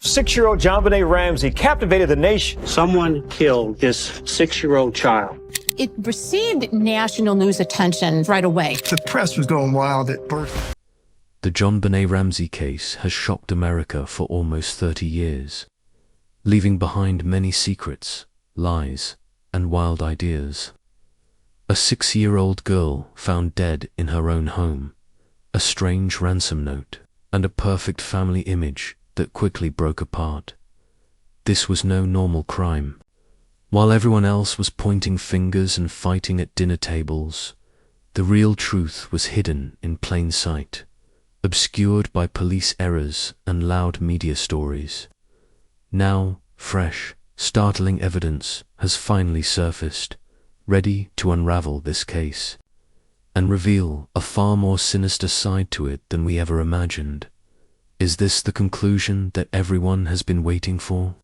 6-year-old JonBenet Ramsey captivated the nation. Someone killed this 6-year-old child. It received national news attention right away. The press was going wild at birth. The JonBenet Ramsey case has shocked America for almost 30 years, leaving behind many secrets, lies, and wild ideas. A 6-year-old girl found dead in her own home, a strange ransom note, and a perfect family image that quickly broke apart. This was no normal crime. While everyone else was pointing fingers and fighting at dinner tables, the real truth was hidden in plain sight, obscured by police errors and loud media stories. Now, fresh, startling evidence has finally surfaced, ready to unravel this case, and reveal a far more sinister side to it than we ever imagined. Is this the conclusion that everyone has been waiting for?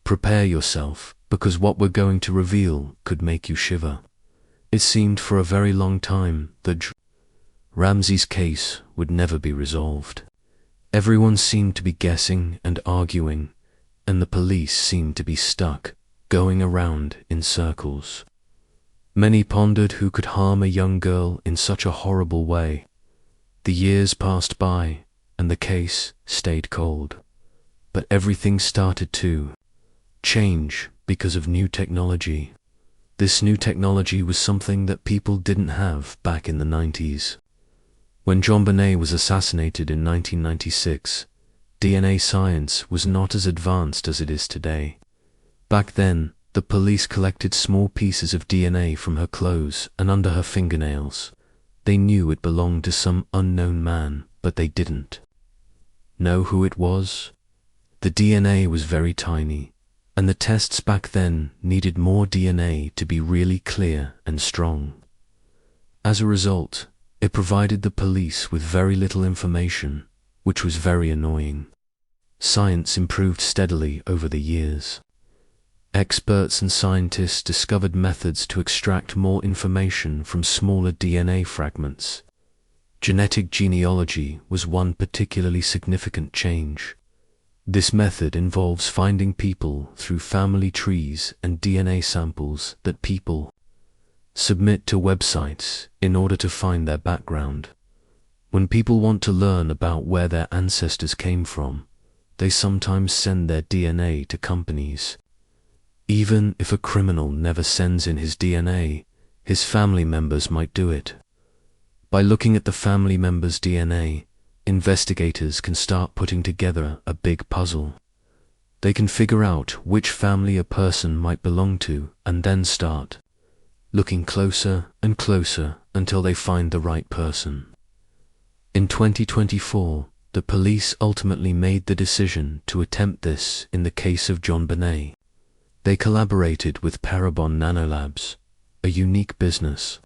Prepare yourself, because what we're going to reveal could make you shiver. It seemed for a very long time that Ramsey's case would never be resolved. Everyone seemed to be guessing and arguing, and the police seemed to be stuck, going around in circles. Many pondered who could harm a young girl in such a horrible way. The years passed by, and the case stayed cold. But everything started to change because of new technology. This new technology was something that people didn't have back in the 90s. When JonBenet was assassinated in 1996, DNA science was not as advanced as it is today. Back then, the police collected small pieces of DNA from her clothes and under her fingernails. They knew it belonged to some unknown man, but they didn't know who it was. The DNA was very tiny, and the tests back then needed more DNA to be really clear and strong. As a result, it provided the police with very little information, which was very annoying. Science improved steadily over the years. Experts and scientists discovered methods to extract more information from smaller DNA fragments. Genetic genealogy was one particularly significant change. This method involves finding people through family trees and DNA samples that people submit to websites in order to find their background. When people want to learn about where their ancestors came from, they sometimes send their DNA to companies. Even if a criminal never sends in his DNA, his family members might do it. By looking at the family members' DNA, investigators can start putting together a big puzzle. They can figure out which family a person might belong to and then start looking closer and closer until they find the right person. In 2024, the police ultimately made the decision to attempt this in the case of JonBenet. They collaborated with Parabon Nanolabs, a unique business.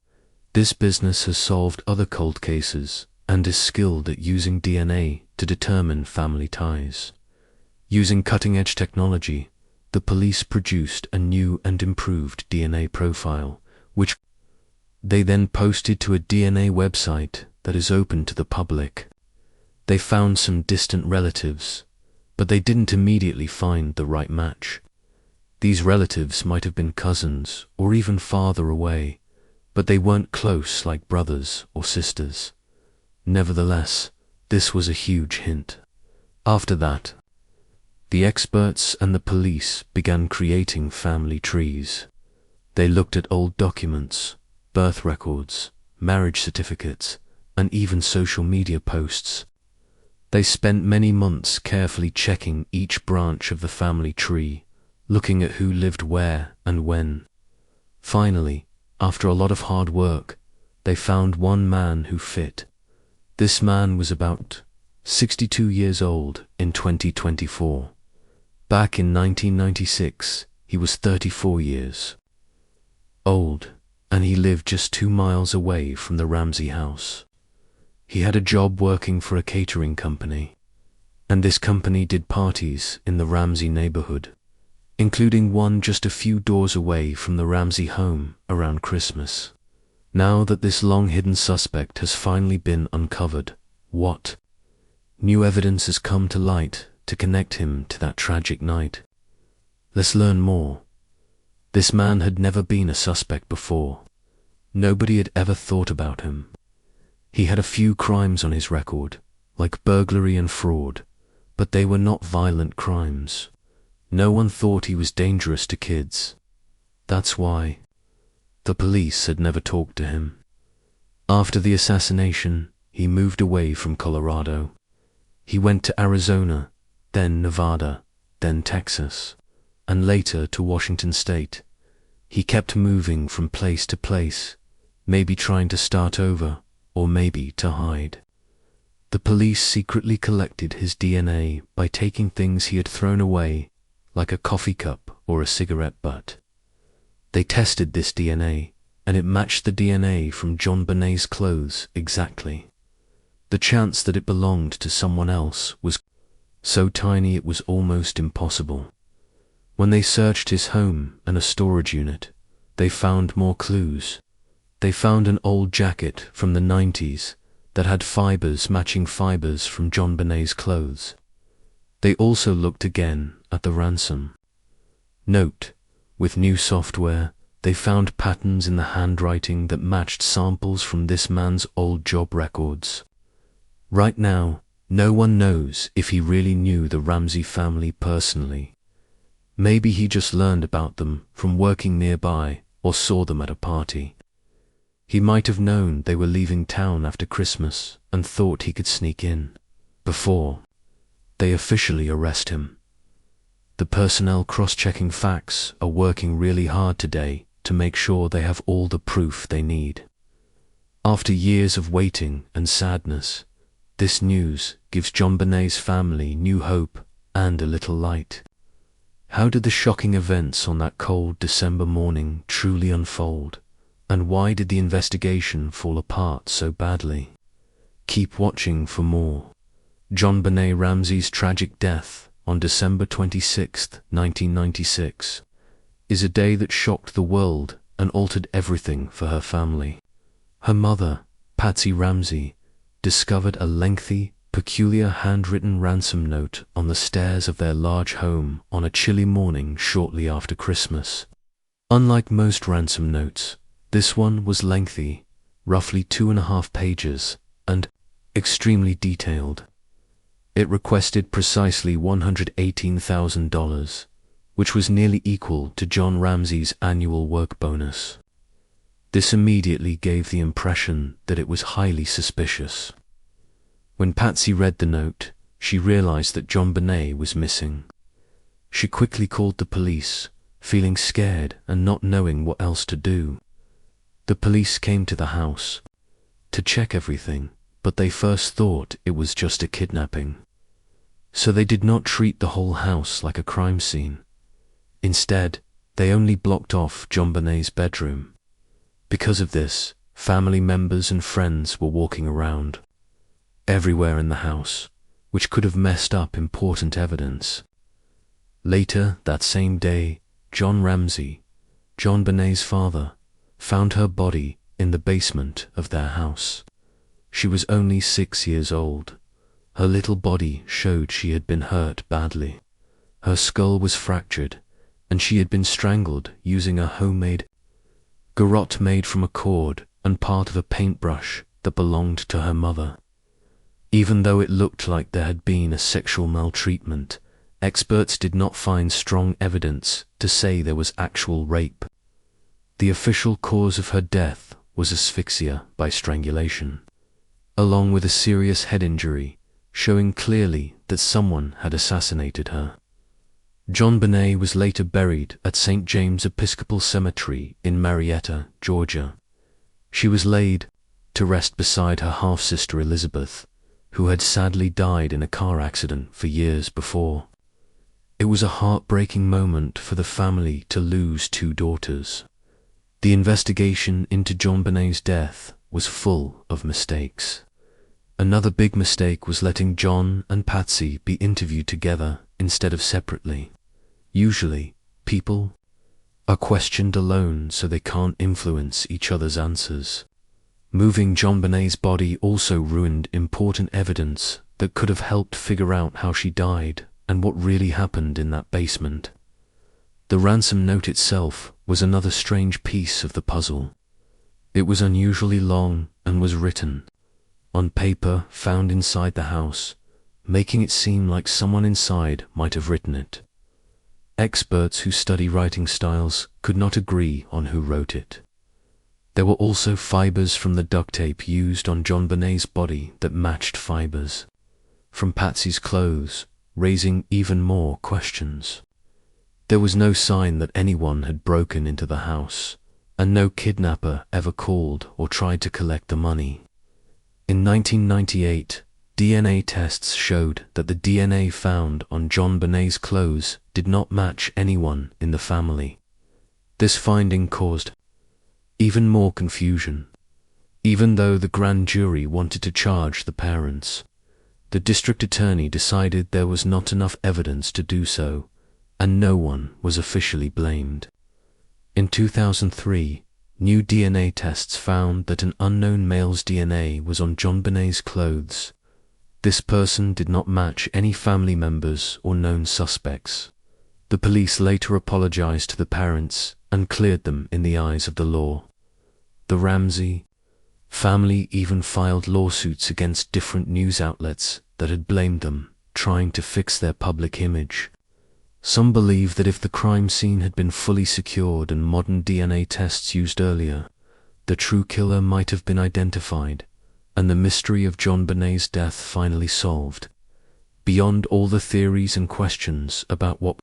This business has solved other cold cases and is skilled at using DNA to determine family ties. Using cutting-edge technology, the police produced a new and improved DNA profile, which they then posted to a DNA website that is open to the public. They found some distant relatives, but they didn't immediately find the right match. These relatives might have been cousins or even farther away, but they weren't close like brothers or sisters. Nevertheless, this was a huge hint. After that, the experts and the police began creating family trees. They looked at old documents, birth records, marriage certificates, and even social media posts. They spent many months carefully checking each branch of the family tree, looking at who lived where and when. Finally, after a lot of hard work, they found one man who fit. This man was about 62 years old in 2024. Back in 1996, he was 34 years old, and he lived just 2 miles away from the Ramsey house. He had a job working for a catering company, and this company did parties in the Ramsey neighborhood, including one just a few doors away from the Ramsey home around Christmas. Now that this long-hidden suspect has finally been uncovered, what new evidence has come to light to connect him to that tragic night. Let's learn more. This man had never been a suspect before. Nobody had ever thought about him. He had a few crimes on his record, like burglary and fraud, but they were not violent crimes. No one thought he was dangerous to kids. That's why the police had never talked to him. After the assassination, he moved away from Colorado. He went to Arizona, then Nevada, then Texas, and later to Washington State. He kept moving from place to place, maybe trying to start over, or maybe to hide. The police secretly collected his DNA by taking things he had thrown away, like a coffee cup or a cigarette butt. They tested this DNA, and it matched the DNA from JonBenét's clothes exactly. The chance that it belonged to someone else was so tiny it was almost impossible. When they searched his home and a storage unit, they found more clues. They found an old jacket from the 90s that had fibers matching fibers from JonBenét's clothes. They also looked again at the ransom note. With new software, they found patterns in the handwriting that matched samples from this man's old job records. Right now, no one knows if he really knew the Ramsey family personally. Maybe he just learned about them from working nearby or saw them at a party. He might have known they were leaving town after Christmas and thought he could sneak in before they officially arrest him. The personnel cross-checking facts are working really hard today to make sure they have all the proof they need. After years of waiting and sadness, this news gives JonBenét's family new hope and a little light. How did the shocking events on that cold December morning truly unfold? And why did the investigation fall apart so badly? Keep watching for more. JonBenet Ramsey's tragic death on December 26, 1996, is a day that shocked the world and altered everything for her family. Her mother, Patsy Ramsey, discovered a lengthy, peculiar handwritten ransom note on the stairs of their large home on a chilly morning shortly after Christmas. Unlike most ransom notes, this one was lengthy, roughly 2.5 pages, and extremely detailed. It requested precisely $118,000, which was nearly equal to John Ramsey's annual work bonus. This immediately gave the impression that it was highly suspicious. When Patsy read the note, she realized that JonBenet was missing. She quickly called the police, feeling scared and not knowing what else to do. The police came to the house to check everything, but they first thought it was just a kidnapping. So they did not treat the whole house like a crime scene. Instead, they only blocked off JonBenet's bedroom. Because of this, family members and friends were walking around everywhere in the house, which could have messed up important evidence. Later that same day, John Ramsey, JonBenet's father, found her body in the basement of their house. She was only 6 years old. Her little body showed she had been hurt badly. Her skull was fractured, and she had been strangled using a homemade garrote made from a cord and part of a paintbrush that belonged to her mother. Even though it looked like there had been a sexual maltreatment, experts did not find strong evidence to say there was actual rape. The official cause of her death was asphyxia by strangulation, along with a serious head injury, showing clearly that someone had assassinated her. JonBenet was later buried at St. James Episcopal Cemetery in Marietta, Georgia. She was laid to rest beside her half-sister Elizabeth, who had sadly died in a car accident for years before. It was a heartbreaking moment for the family to lose 2 daughters. The investigation into JonBenet's death was full of mistakes. Another big mistake was letting John and Patsy be interviewed together instead of separately. Usually, people are questioned alone so they can't influence each other's answers. Moving JonBenet's body also ruined important evidence that could have helped figure out how she died and what really happened in that basement. The ransom note itself was another strange piece of the puzzle. It was unusually long and was written on paper found inside the house, making it seem like someone inside might have written it. Experts who study writing styles could not agree on who wrote it. There were also fibers from the duct tape used on JonBenét's body that matched fibers from Patsy's clothes, raising even more questions. There was no sign that anyone had broken into the house, and no kidnapper ever called or tried to collect the money. In 1998, DNA tests showed that the DNA found on JonBenét's clothes did not match anyone in the family. This finding caused even more confusion. Even though the grand jury wanted to charge the parents, the district attorney decided there was not enough evidence to do so, and no one was officially blamed. In 2003, new DNA tests found that an unknown male's DNA was on JonBenét's clothes. This person did not match any family members or known suspects. The police later apologized to the parents and cleared them in the eyes of the law. The Ramsey family even filed lawsuits against different news outlets that had blamed them, trying to fix their public image. Some believe that if the crime scene had been fully secured and modern DNA tests used earlier, the true killer might have been identified, and the mystery of JonBenét's death finally solved. Beyond all the theories and questions about what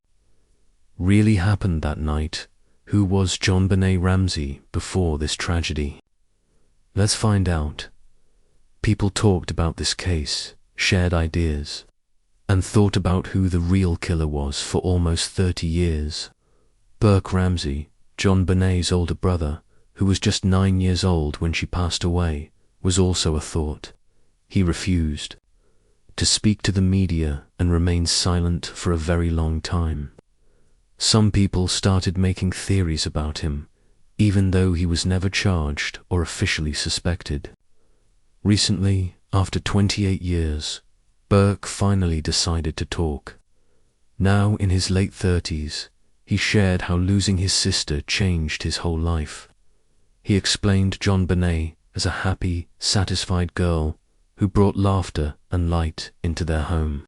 really happened that night, who was JonBenet Ramsey before this tragedy? Let's find out. People talked about this case, shared ideas, and thought about who the real killer was for almost 30 years. Burke Ramsey, JonBenét's older brother, who was just 9 years old when she passed away, was also a thought. He refused to speak to the media and remained silent for a very long time. Some people started making theories about him, even though he was never charged or officially suspected. Recently, after 28 years, Burke finally decided to talk. Now in his late 30s, he shared how losing his sister changed his whole life. He explained JonBenet as a happy, satisfied girl who brought laughter and light into their home.